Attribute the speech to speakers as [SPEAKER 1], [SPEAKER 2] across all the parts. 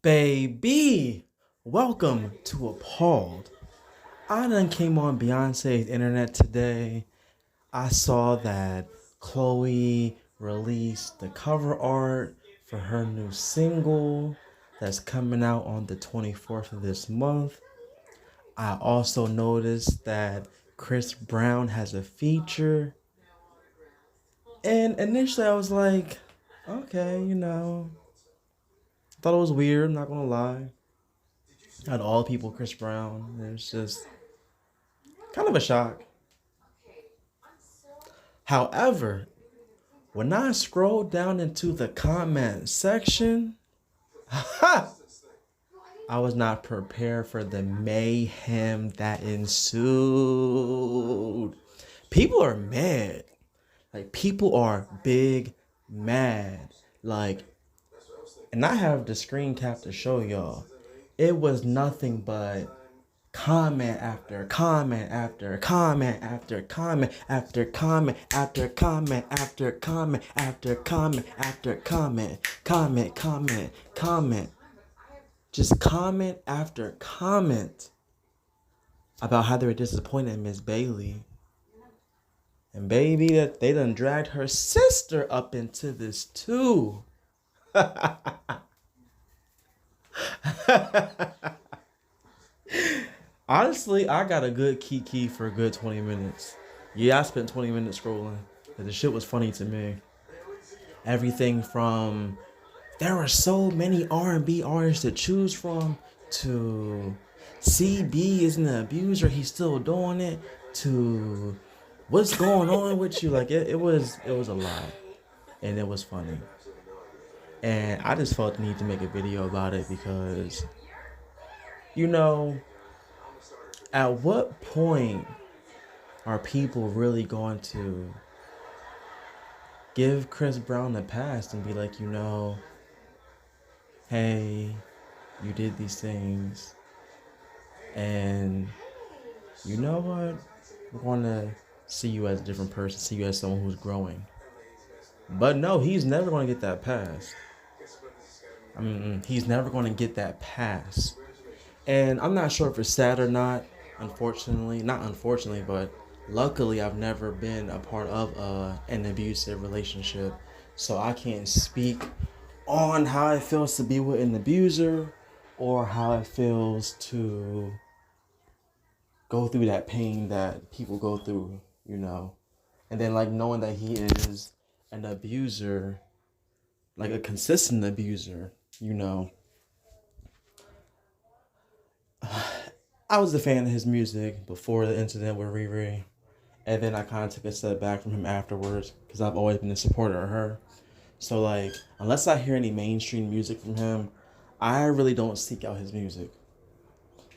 [SPEAKER 1] Baby, welcome to Appalled. I done came on Beyonce's internet today. I saw that Chloe released the cover art for her new single that's coming out on the 24th of this month. I also noticed that Chris Brown has a feature. And initially I was like, okay, thought it was weird, not gonna lie. Out of all people, Chris Brown. It's just kind of a shock. However, when I scrolled down into the comment section, I was not prepared for the mayhem that ensued. People are mad. Like, people are big mad. Like, and I have the screen cap to show y'all. It was nothing but comment after comment after comment after comment after comment after comment after comment after comment after comment. Just comment after comment about how they were disappointed in Miss Bailey. And baby, that they done dragged her sister up into this too. Honestly, I got a good kiki for a good 20 minutes. Yeah, I spent 20 minutes scrolling. The shit was funny to me. Everything from there were so many R&B artists to choose from to CB isn't an abuser, he's still doing it, to what's going on with you. Like it was a lot. And it was funny. And I just felt the need to make a video about it because at what point are people really going to give Chris Brown a pass and be like, hey, you did these things, and you know what? We're going to see you as a different person, see you as someone who's growing. But no, he's never going to get that pass. He's never going to get that pass. And I'm not sure if it's sad or not. Not unfortunately, but luckily I've never been a part of an abusive relationship. So I can't speak on how it feels to be with an abuser or how it feels to go through that pain that people go through, And then knowing that he is an abuser, like a consistent abuser, I was a fan of his music before the incident with Riri. And then I kind of took a step back from him afterwards because I've always been a supporter of her. So, unless I hear any mainstream music from him, I really don't seek out his music.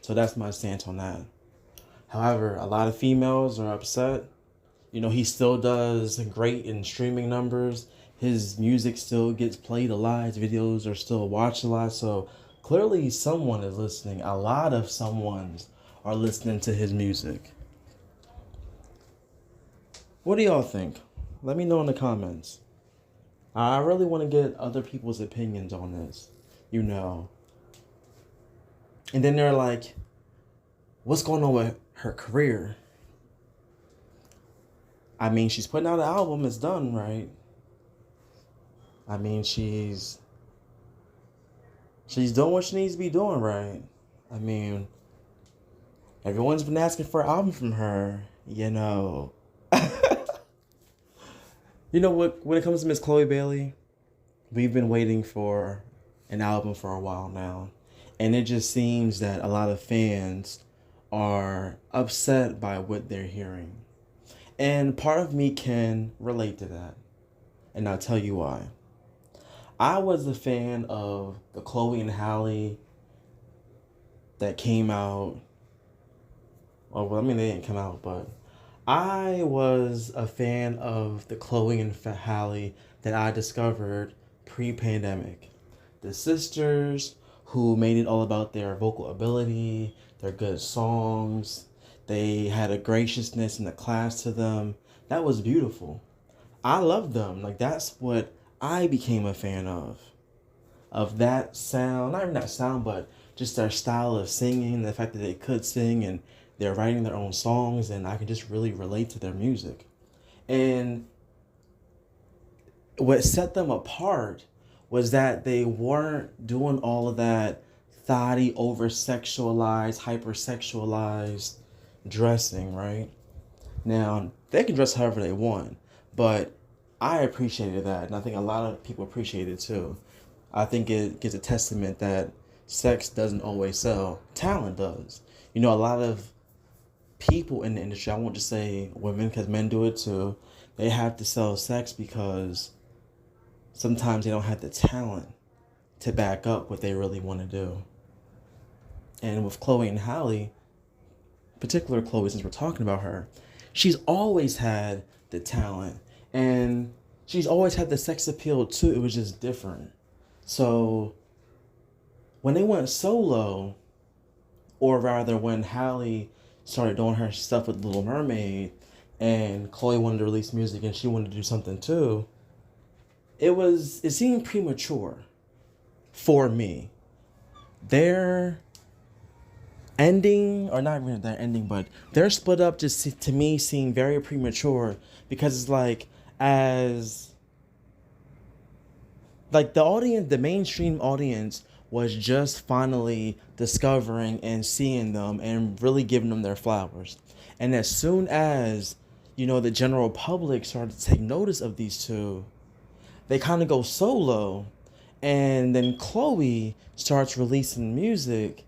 [SPEAKER 1] So that's my stance on that. However, a lot of females are upset. He still does great in streaming numbers. His music still gets played a lot. His videos are still watched a lot. So clearly someone is listening. A lot of someones are listening to his music. What do y'all think? Let me know in the comments. I really want to get other people's opinions on this, And then they're like, what's going on with her career? She's putting out an album. It's done, right? She's doing what she needs to be doing, right? Everyone's been asking for an album from her, when it comes to Miss Chloe Bailey, we've been waiting for an album for a while now. And it just seems that a lot of fans are upset by what they're hearing. And part of me can relate to that. And I'll tell you why. I was a fan of the Chloe and Halle that came out. They didn't come out, but I was a fan of the Chloe and Halle that I discovered pre-pandemic. The sisters who made it all about their vocal ability, their good songs. They had a graciousness in the class to them. That was beautiful. I loved them. That's what I became a fan of. of that sound, not even that sound, but just their style of singing, the fact that they could sing and they're writing their own songs, and I can just really relate to their music. And what set them apart was that they weren't doing all of that thotty, over sexualized, hypersexualized dressing, right? Now, they can dress however they want, but I appreciated that, and I think a lot of people appreciate it too. I think it gives a testament that sex doesn't always sell, talent does. You know, a lot of people in the industry, I won't just say women because men do it too, they have to sell sex because sometimes they don't have the talent to back up what they really want to do. And with Chloe and Halle, particular Chloe, since we're talking about her, she's always had the talent and she's always had the sex appeal too. It was just different. So when they went solo, or rather when Halle started doing her stuff with Little Mermaid and Chloe wanted to release music and she wanted to do something too, it seemed premature for me. Their ending, or not even their ending, but their split up just to me seemed very premature, because it's like, as like the audience, the mainstream audience was just finally discovering and seeing them and really giving them their flowers. And as soon as, you know, the general public started to take notice of these two, they kind of go solo, and then Chloe starts releasing music.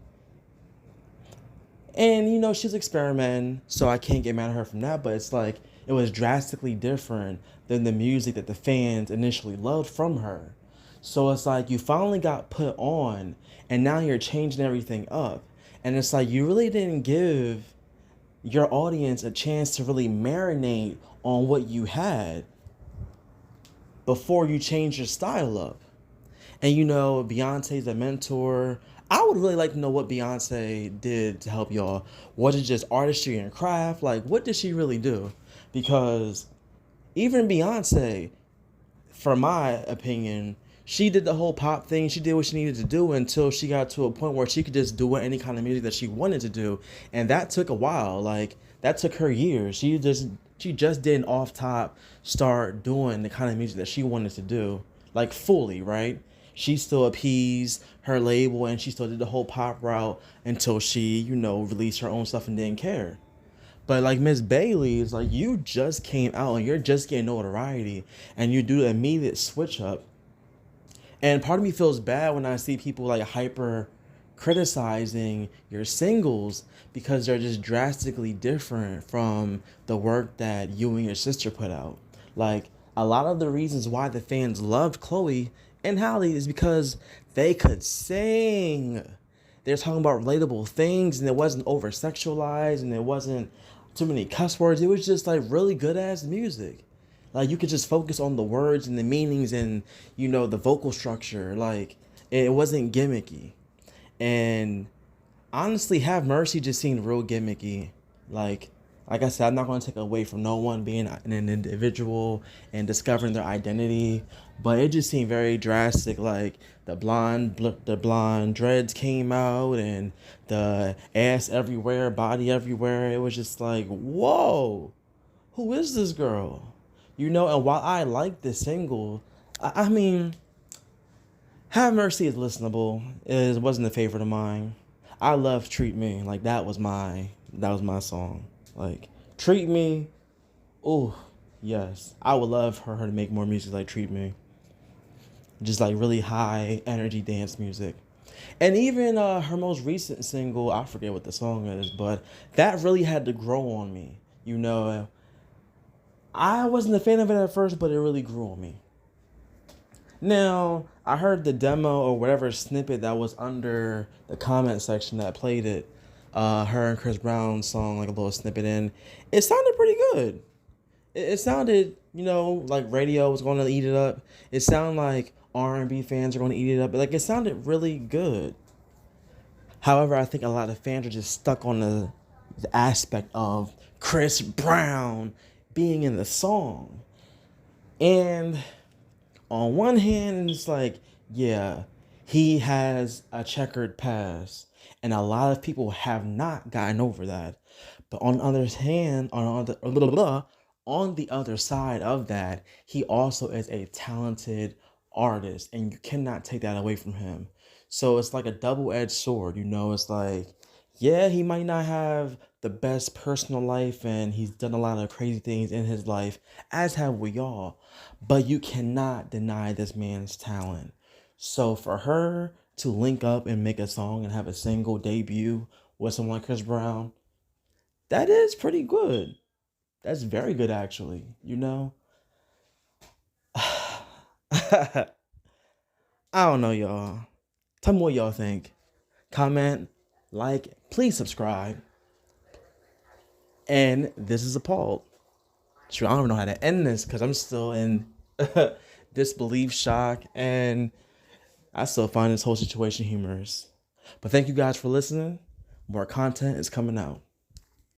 [SPEAKER 1] And, you know, she's experimenting, so I can't get mad at her from that, but it's like, it was drastically different than the music that the fans initially loved from her. So it's like, you finally got put on, and now you're changing everything up. And it's like, you really didn't give your audience a chance to really marinate on what you had before you change your style up. And you know, Beyonce's a mentor. I would really like to know what Beyonce did to help y'all. Was it just artistry and craft? Like, what did she really do? Because even Beyonce, from my opinion, she did the whole pop thing. She did what she needed to do until she got to a point where she could just do any kind of music that she wanted to do. And that took a while. Like, that took her years. She just didn't off top start doing the kind of music that she wanted to do, like fully, right? She still appeased her label and she still did the whole pop route until she, you know, released her own stuff and didn't care. But like Miss Bailey, is like, you just came out and you're just getting notoriety and you do the immediate switch up. And part of me feels bad when I see people like hyper criticizing your singles, because they're just drastically different from the work that you and your sister put out. Like, a lot of the reasons why the fans loved Chloe and Halle is because they could sing. They're talking about relatable things, and it wasn't over sexualized, and it wasn't too many cuss words. It was just like really good ass music. Like, you could just focus on the words and the meanings and, you know, the vocal structure. Like, it wasn't gimmicky. And honestly, Have Mercy just seemed real gimmicky. Like I said, I'm not going to take away from no one being an individual and discovering their identity, but it just seemed very drastic. Like, the blonde dreads came out and the ass everywhere, body everywhere. It was just like, whoa, who is this girl? You know, and while I like this single, I mean, Have Mercy is listenable. It wasn't a favorite of mine. I love Treat Me. Like, that was my song. Like, Treat Me, oh, yes. I would love for her to make more music like Treat Me. Just like really high energy dance music. And even her most recent single, I forget what the song is, but that really had to grow on me. You know, I wasn't a fan of it at first, but it really grew on me. Now, I heard the demo or whatever snippet that was under the comment section that played it. Her and Chris Brown's song, like a little snippet in. It sounded pretty good. It sounded, you know, like radio was going to eat it up. It sounded like R&B fans are going to eat it up. Like, it sounded really good. However, I think a lot of fans are just stuck on the aspect of Chris Brown being in the song. And on one hand, it's like, yeah, He has a checkered past, and a lot of people have not gotten over that. But on the other hand, on the other side of that, he also is a talented artist, and you cannot take that away from him. So it's like a double-edged sword, you know. It's like, yeah, he might not have the best personal life, and he's done a lot of crazy things in his life, as have we all. But you cannot deny this man's talent. So for her to link up and make a song and have a single debut with someone like Chris Brown, that is pretty good. That's very good, actually. You know, I don't know, y'all. Tell me what y'all think. Comment, like, please subscribe. And this is Appalled. Shoot, I don't even know how to end this because I'm still in disbelief, shock, and I still find this whole situation humorous. But thank you guys for listening. More content is coming out.